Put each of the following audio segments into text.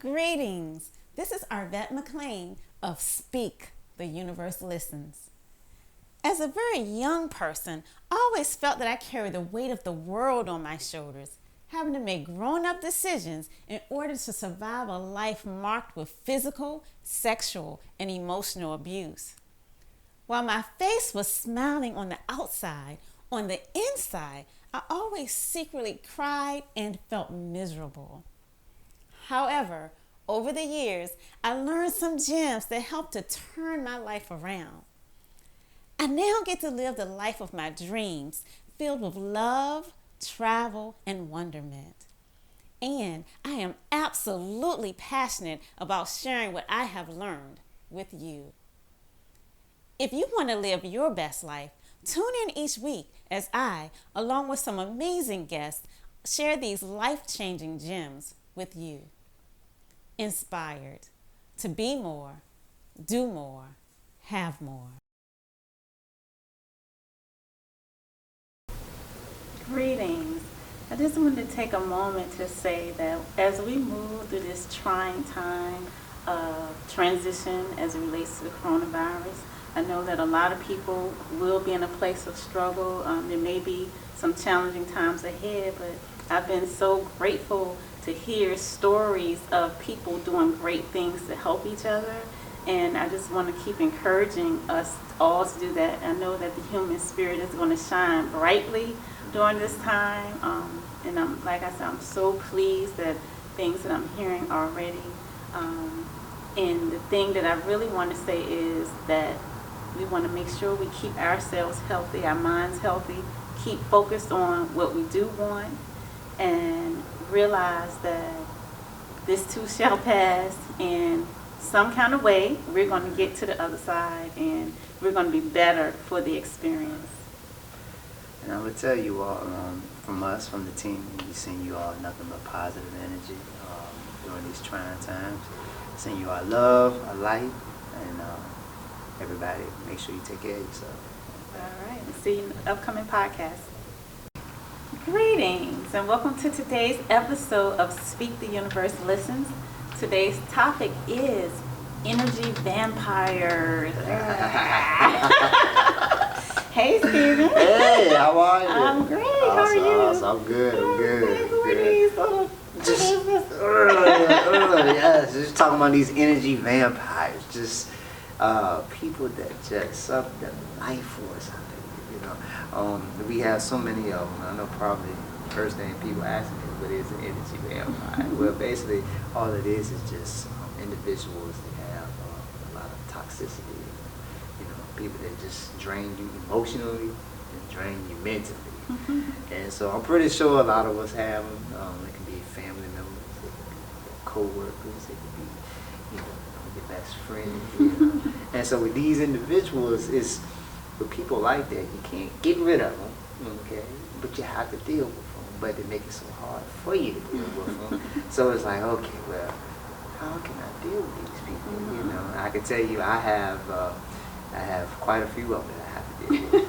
Greetings. This is Arvat McLean of Speak, the Universe Listens. As a very young person, I always felt that I carried the weight of the world on my shoulders, having to make grown-up decisions in order to survive a life marked with physical, sexual, and emotional abuse. While my face was smiling on the outside, on the inside, I always secretly cried and felt miserable. However, over the years, I learned some gems that helped to turn my life around. I now get to live the life of my dreams, filled with love, travel, and wonderment. And I am absolutely passionate about sharing what I have learned with you. If you want to live your best life, tune in each week as I, along with some amazing guests, share these life-changing gems with you. Inspired to be more, do more, have more. Greetings. I just wanted to take a moment to say that as we move through this trying time of transition as it relates to the coronavirus, I know that a lot of people will be in a place of struggle. There may be some challenging times ahead, but I've been so grateful to hear stories of people doing great things to help each other. And I just want to keep encouraging us all to do that. I know that the human spirit is going to shine brightly during this time. And like I said, I'm so pleased that things that I'm hearing already. And the thing that I really want to say is that we want to make sure we keep ourselves healthy, our minds healthy, keep focused on what we do want, and realize that this too shall pass. And some kind of way, we're going to get to the other side, and we're going to be better for the experience. And I would tell you all, from us, from the team, we send you all nothing but positive energy during these trying times. Send you our love, our light, and everybody, make sure you take care of yourself. All right, and see you in the upcoming podcast. Greetings, and welcome to today's episode of Speak the Universe Listens. Today's topic is energy vampires. Hey, Stephen. Hey, how are you? I'm great. How are you? Awesome. I'm good. I'm good. Who are these little yes, just talking about these energy vampires. Just people that just suck the life force out of you. You know, we have so many of them. I know probably the first thing people ask me is, what is an energy vampire? Well, basically, all it is just individuals that have a lot of toxicity. You know, people that just drain you emotionally and drain you mentally. Mm-hmm. And so I'm pretty sure a lot of us have them. It can be family members, it can be co-workers, it can be, you know, your best friend. You know? And so with these individuals, it's with people like that, you can't get rid of them, okay? But you have to deal with them. But they make it so hard for you to deal with them. So it's like, okay, well, how can I deal with these people? Mm-hmm. You know, I can tell you, I have quite a few of them that I have to deal with.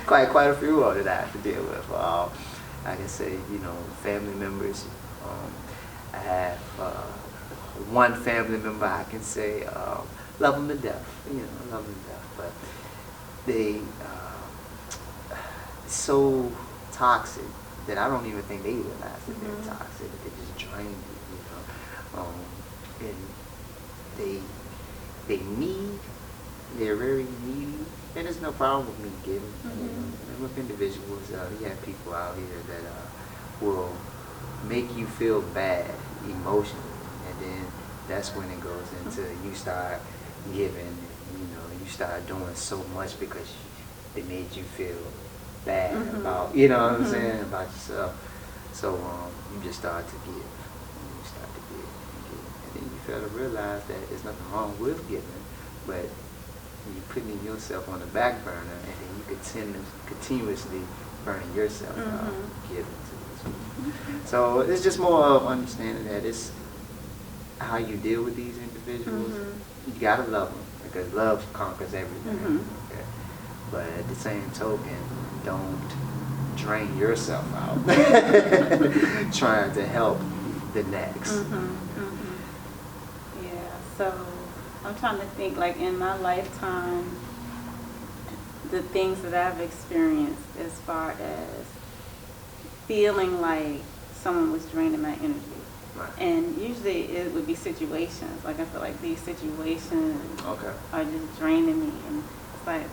quite a few of them that I have to deal with. I can say, you know, family members. I have one family member I can say love them to death. You know, love them to death. But they so toxic that I don't even think they realize that they're toxic. That they just drain you. You know, and they're very needy, and there's no problem with me giving. You know, and with individuals, you have people out here that will make you feel bad emotionally, and then that's when it goes into you start giving. You know, you start doing so much because they made you feel bad about, you know what I'm saying, about yourself. So you just start to give. You start to give and give. And then you fail to realize that there's nothing wrong with giving, but you're putting yourself on the back burner, and then you continuously burning yourself out, giving to these people. So it's just more of understanding that it's how you deal with these individuals. You gotta love them, because love conquers everything. Okay? But at the same token, don't drain yourself out trying to help the next. Yeah, so I'm trying to think, like, in my lifetime, the things that I've experienced as far as feeling like someone was draining my energy. Right. And usually it would be situations. Like, I feel like these situations are just draining me. And it's like,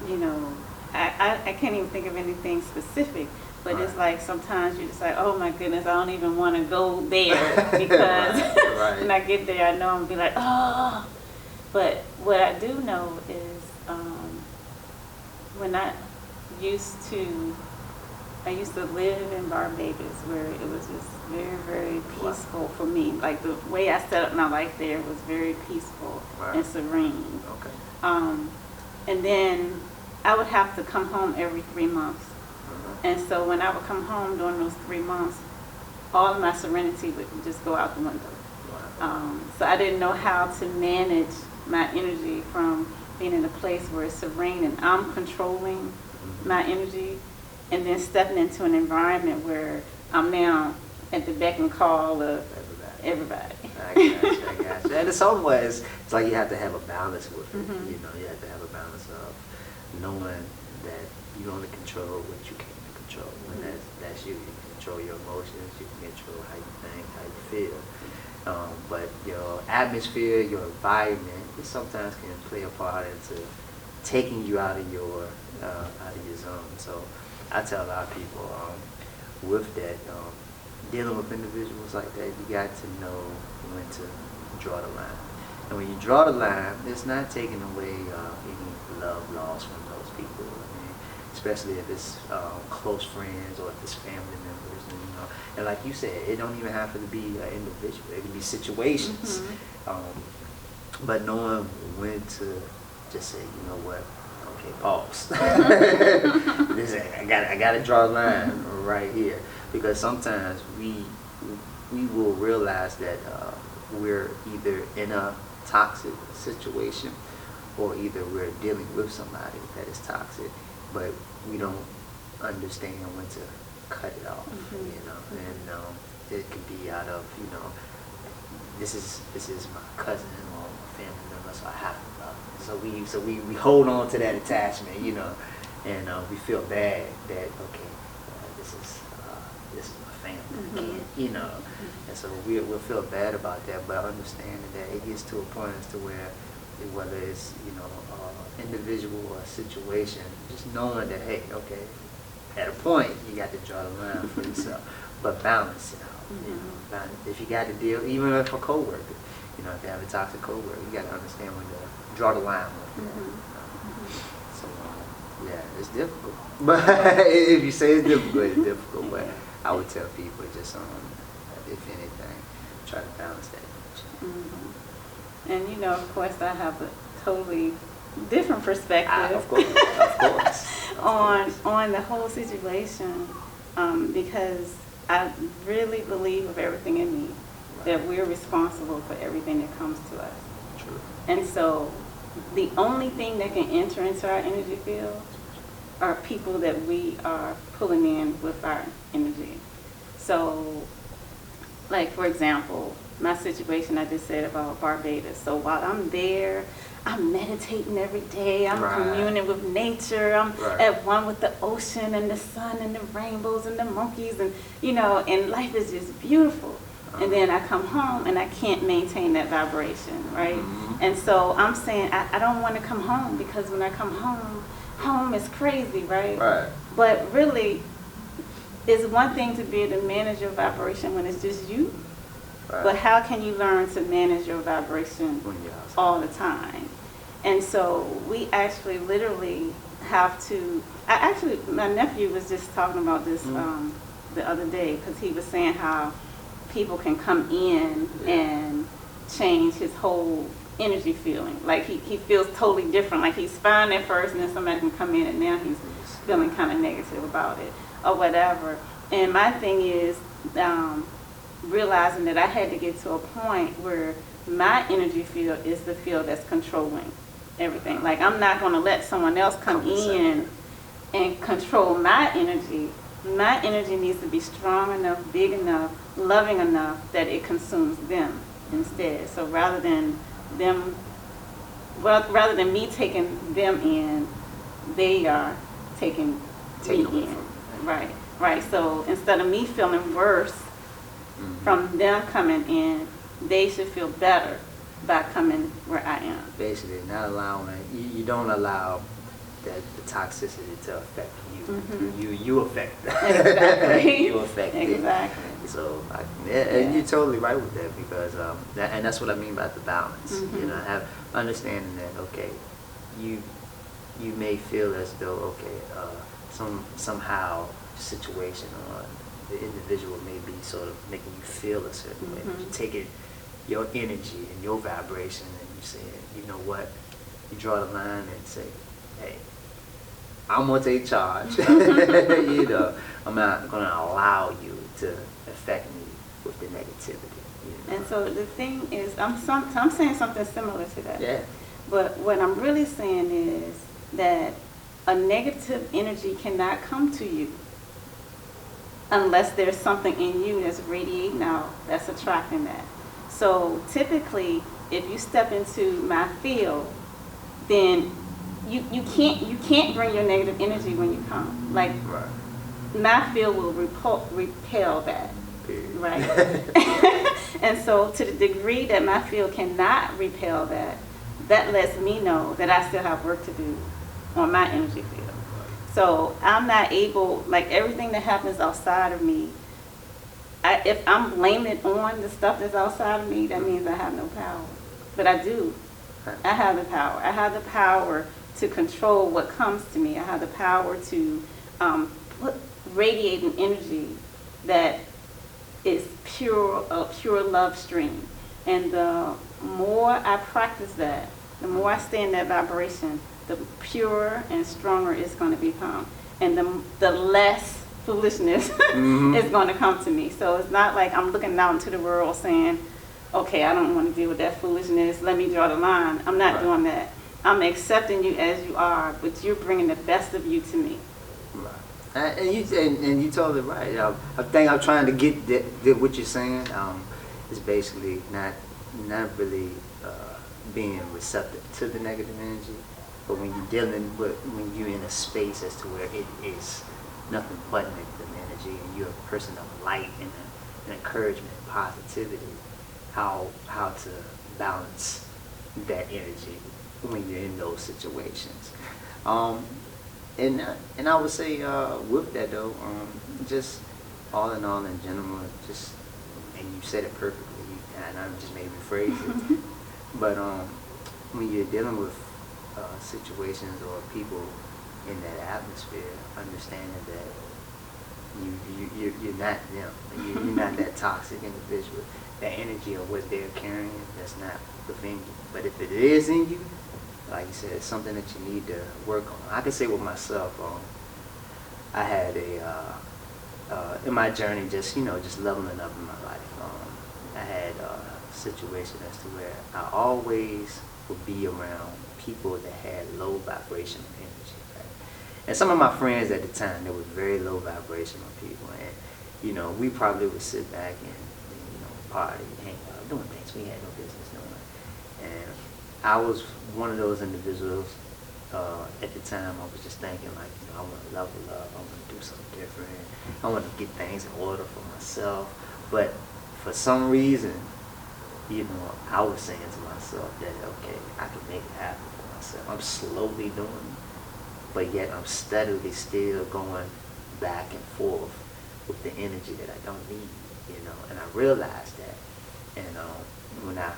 you know, I can't even think of anything specific. But it's like sometimes you're just like, oh my goodness, I don't even want to go there because when I get there, I know I'm going to be like, oh. But what I do know is when I used to live in Barbados, where it was just very, very peaceful for me. Like, the way I set up my life there was very peaceful and serene. And then I would have to come home every 3 months. And so when I would come home during those 3 months, all of my serenity would just go out the window. So I didn't know how to manage my energy from being in a place where it's serene and I'm controlling my energy, and then stepping into an environment where I'm now at the beck and call of everybody. I got you. And in some ways, it's like you have to have a balance with it. You know, you have to have a balance of knowing that you only control what you can control. When that's you. You can control your emotions, you can control how you think, how you feel. But your atmosphere, your environment, it sometimes can play a part into taking you out of your zone. So I tell a lot of people with that, dealing with individuals like that, you got to know when to draw the line. And when you draw the line, it's not taking away any love lost from those people. I mean, especially if it's close friends or if it's family members. And, you know, and like you said, it don't even have to be an individual. It can be situations. But knowing when to just say, you know what, okay, pause. I gotta draw a line right here, because sometimes we will realize that we're either in a toxic situation or either we're dealing with somebody that is toxic, but we don't understand when to cut it off. You know, and it could be out of, you know, this is my cousin or my family member, so I have to love them. So we hold on to that attachment, you know, and we feel bad that this is my family, you know, and so we'll feel bad about that, but understanding that it gets to a point as to where whether it's, you know, individual or situation, just knowing that, hey, okay, at a point you got to draw the line for yourself, but balance it out. You know, balance. If you got to deal, even if a coworker, you know, if you have a toxic coworker, you got to understand when to draw the line with that. So yeah, it's difficult. But if you say it's difficult. But I would tell people just if anything, try to balance that. And you know, of course, I have a totally different perspective. Of course. on the whole situation, because I really believe with everything in me that we're responsible for everything that comes to us. True. And so the only thing that can enter into our energy field are people that we are pulling in with our energy. So, like, for example, my situation I just said about Barbados. So while I'm there, I'm meditating every day. I'm communing with nature. I'm at one with the ocean and the sun and the rainbows and the monkeys, and you know, and life is just beautiful. And then I come home and I can't maintain that vibration, right? And so I'm saying I don't want to come home, because when I come home is crazy, right? But really, it's one thing to be able to manage your vibration when it's just you. But how can you learn to manage your vibration all the time? And so we actually literally have to, my nephew was just talking about this the other day, because he was saying how people can come in and change his whole energy feeling. Like he feels totally different. Like he's fine at first, and then somebody can come in and now he's feeling kind of negative about it or whatever. And my thing is, realizing that I had to get to a point where my energy field is the field that's controlling everything. Like, I'm not going to let someone else come in and control my energy. my energy needs to be strong enough, big enough, loving enough that it consumes them instead. So rather than me taking them in, they are taking me in. Right, right. So instead of me feeling worse from them coming in, they should feel better by coming where I am. Basically, not allowing, you don't allow the toxicity to affect you. You affect them. Exactly. You affect it. Exactly. So, and you're totally right with that, because, and that's what I mean by the balance. You know, have understanding that, okay, you may feel as though, okay, somehow situation or the individual may be sort of making you feel a certain way. But you take it, your energy and your vibration, and you say, you know what, you draw the line and say, hey, I'm gonna take charge. You know, I'm not gonna allow you to affect me with the negativity. You know? And so the thing is, I'm saying something similar to that. Yeah. But what I'm really saying is that a negative energy cannot come to you unless there's something in you that's radiating out that's attracting that. So typically, if you step into my field, then you can't bring your negative energy when you come. Like, my field will repel that. Right? And so to the degree that my field cannot repel that, that lets me know that I still have work to do on my energy field. So I'm not able, like, everything that happens outside of me, if I'm blaming it on the stuff that's outside of me, that means I have no power. But I do. I have the power. I have the power to control what comes to me. I have the power to radiate an energy that is a pure love stream. And the more I practice that, the more I stay in that vibration, the purer and stronger it's going to become. And the less foolishness is going to come to me. So it's not like I'm looking out into the world saying, okay, I don't want to deal with that foolishness, let me draw the line. I'm not doing that. I'm accepting you as you are, but you're bringing the best of you to me. Right. And you totally right. I think I'm trying to get that what you're saying is basically not really being receptive to the negative energy, but when you're in a space as to where it is nothing but negative energy, and you're a person of light and encouragement and positivity, how to balance that energy when you're in those situations. And I would say with that though, just all in all in general, just, and you said it perfectly, and I just maybe phrase it, but when you're dealing with situations or people in that atmosphere, understanding that you're not them, you're not that toxic individual. That energy of what they're carrying, that's not within you. But if it is in you, like you said, it's something that you need to work on. I can say with myself, I had in my journey, just leveling up in my life, I had a situation as to where I always would be around people that had low vibrational energy. Right? And some of my friends at the time, they were very low vibrational people, and we probably would sit back and party, hang out, doing things we had no business doing. And I was one of those individuals at the time. I was just thinking, like, I want to level up, I want to do something different, I want to get things in order for myself. But for some reason, I was saying to myself that, okay, I can make it happen for myself. I'm slowly doing it, but yet I'm steadily still going back and forth with the energy that I don't need. And I realized that, and when I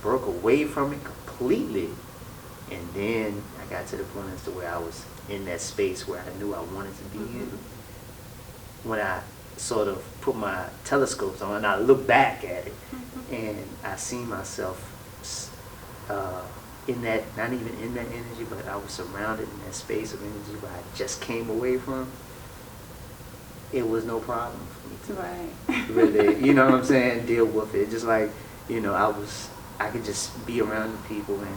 broke away from it completely, and then I got to the point as to where I was in that space where I knew I wanted to be in, when I sort of put my telescopes on and I look back at it, and I see myself in that, not even in that energy, but I was surrounded in that space of energy where I just came away from. It was no problem for me to really, you know what I'm saying, deal with it. Just like, I could just be around the people and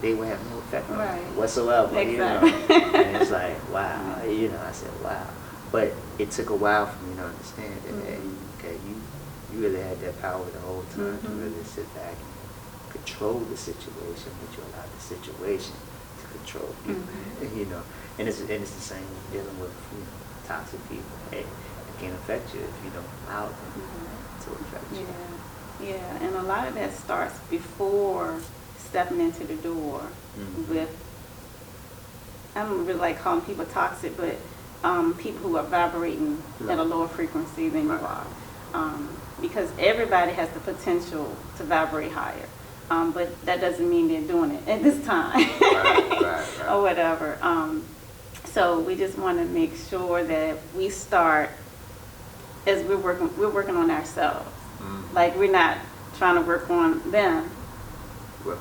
they would have no effect on me whatsoever, Exactly. And it's like, wow, I said, wow. But it took a while for me to understand that, hey, okay, you really had that power the whole time to really sit back and control the situation, but you allowed the situation to control you. You know, and it's the same with dealing with, you know, toxic people. Hey, it can affect you if you don't allow them to affect you. Yeah, and a lot of that starts before stepping into the door with, I don't really like calling people toxic, but people who are vibrating at a lower frequency than you are. Because everybody has the potential to vibrate higher. But that doesn't mean they're doing it at this time or whatever. So we just want to make sure that we start, as we're working on ourselves. Like, we're not trying to work on them. We're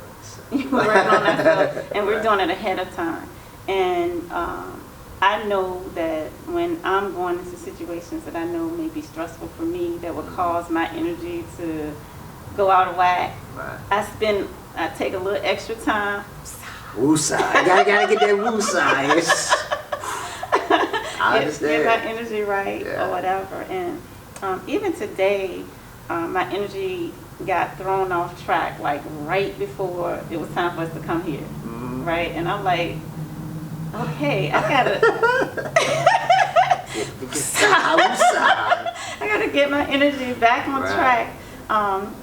working on ourselves, and we're doing it ahead of time. And I know that when I'm going into situations that I know may be stressful for me, that will cause my energy to go out of whack, I take a little extra time. Woosah. I gotta get that woosah. I understand. Get my energy right or whatever. And even today, my energy got thrown off track, like right before it was time for us to come here, right? And I'm like, okay, I gotta get my energy back on track.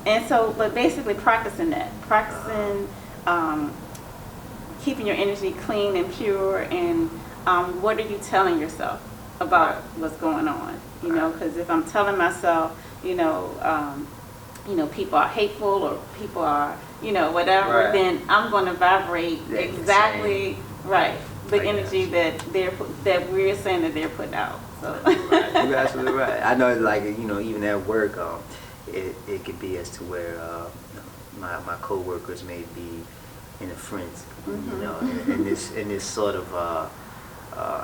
And so, but basically practicing keeping your energy clean and pure, and what are you telling yourself about what's going on? You know, because if I'm telling myself, you know, people are hateful or people are, you know, whatever, then I'm going to vibrate exactly the energy that we're saying that they're putting out. So you're absolutely right. I know, like, you know, even at work, it could be as to where my coworkers may be in a frenzy, you know, in this sort of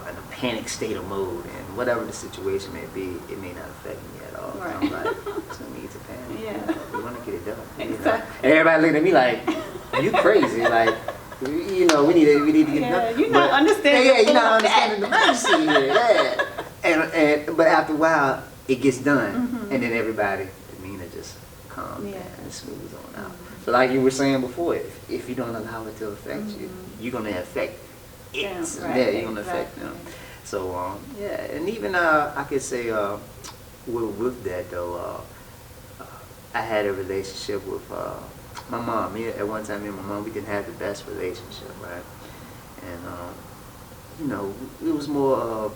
in a panic state of mode, and whatever the situation may be, it may not affect me at all. Right. I'm like, it's no need to panic. Yeah. We want to get it done. Exactly. You know? And everybody looking at me like, you crazy? Like, you know, we need to get it done. You're not understanding. Yeah, you're not understanding the emergency here. Yeah. And but after a while, it gets done, and then everybody demeanor just calms down and smooths on out. So like you were saying before, if you don't allow it to affect you, you're gonna affect it. You're gonna affect them. So and even I could say with that though, I had a relationship with my mom. At one time, me and my mom, we didn't have the best relationship, right? And you know, it was more of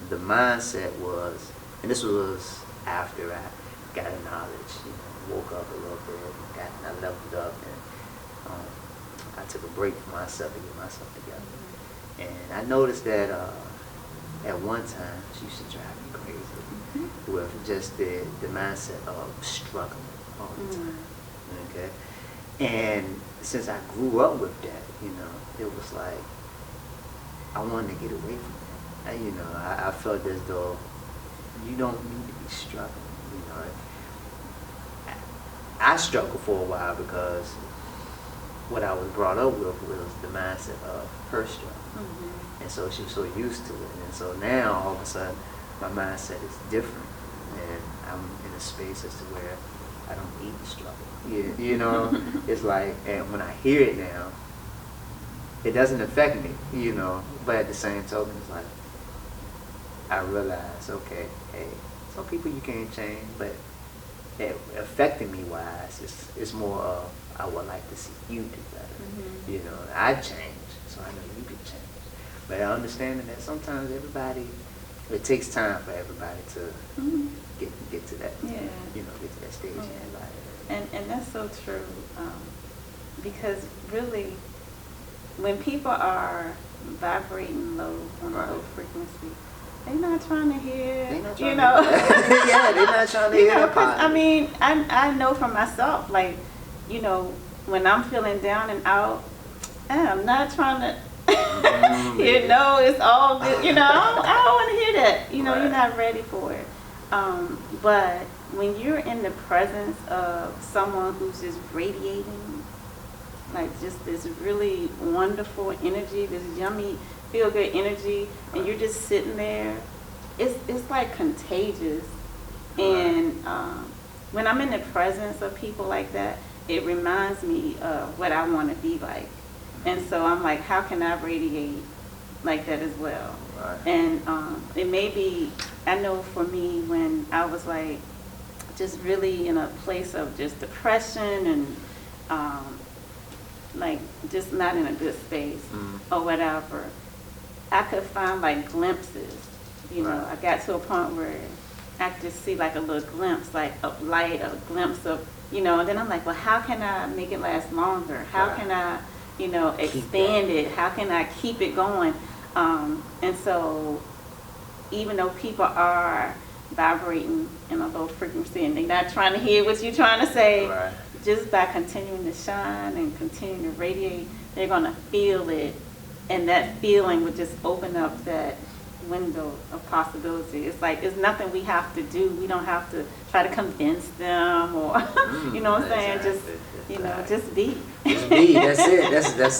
the mindset was, and this was after I got a knowledge, you know, woke up a little bit, I leveled up, and I took a break for myself to get myself together. And I noticed that at one time, she used to drive me crazy with just the mindset of struggling all the time, okay? And since I grew up with that, you know, it was like, I wanted to get away from that. You know, I felt as though you don't need to be struggling, you know. I struggled for a while because what I was brought up with was the mindset of her struggle. And so she was so used to it. And so now, all of a sudden, my mindset is different. And I'm in a space as to where I don't need to struggle. You know, it's like, and when I hear it now, it doesn't affect me, you know. But at the same token, it's like, I realize, okay, hey, some people you can't change, but affecting me wise, it's more of, I would like to see you do better. You know, I change, so I know you can change. But I understand that sometimes it takes time for everybody to get to that, you know, get to that stage in their life. And that's so true, because really, when people are vibrating low on a low frequency, they're not trying to hear, you know. Yeah, they're not trying to hear that. I mean, I know for myself, like, you know, when I'm feeling down and out, I'm not trying to, you know, it's all good. You know, I don't want to hear that. You know, you're not ready for it. But when you're in the presence of someone who's just radiating, like just this really wonderful energy, this yummy, feel-good energy, and you're just sitting there it's like contagious. And when I'm in the presence of people like that, it reminds me of what I want to be like. And so I'm like, how can I radiate like that as well? Right. And it may be, I know for me, when I was like just really in a place of just depression and like just not in a good space or whatever, I could find like glimpses. You know, I got to a point where I could just see like a little glimpse, like of light, a glimpse of, you know, and then I'm like, well, how can I make it last longer? How can I, you know, expand it? How can I keep it going? And so even though people are vibrating in a low frequency and they're not trying to hear what you're trying to say, just by continuing to shine and continuing to radiate, they're going to feel it. And that feeling would just open up that window of possibility. It's like, it's nothing we have to do. We don't have to try to convince them or, you know what I'm saying? Just, you know, just be. Just be. That's it.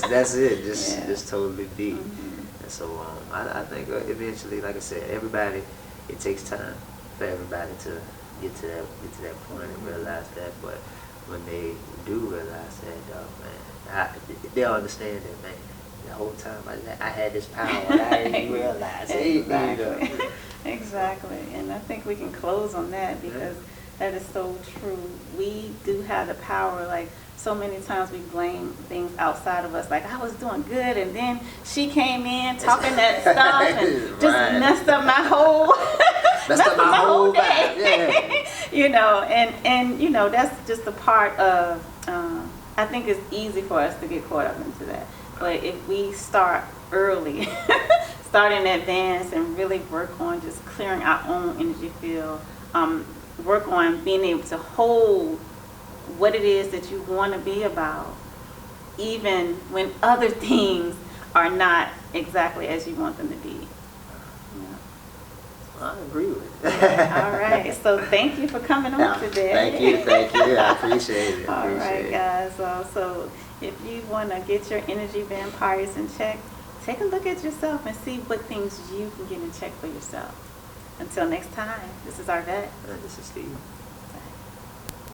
That's it. Just totally be. And so I think eventually, like I said, everybody, it takes time for everybody to get to that point and realize that. But when they do realize that, man, they'll understand that, man. The whole time I had this power, I didn't realize it. Exactly. Exactly. And I think we can close on that because that is so true. We do have the power. Like, so many times we blame things outside of us. Like, I was doing good, and then she came in talking that stuff and just messed up my whole day. You know, and you know, that's just a part of. I think it's easy for us to get caught up into that. But if we start early, start in advance, and really work on just clearing our own energy field, work on being able to hold what it is that you want to be about, even when other things are not exactly as you want them to be. I agree with it. All right. So thank you for coming on today. Thank you. I appreciate it. All right, guys. So if you want to get your energy vampires in check, take a look at yourself and see what things you can get in check for yourself. Until next time, this is Arvat. This is Steve.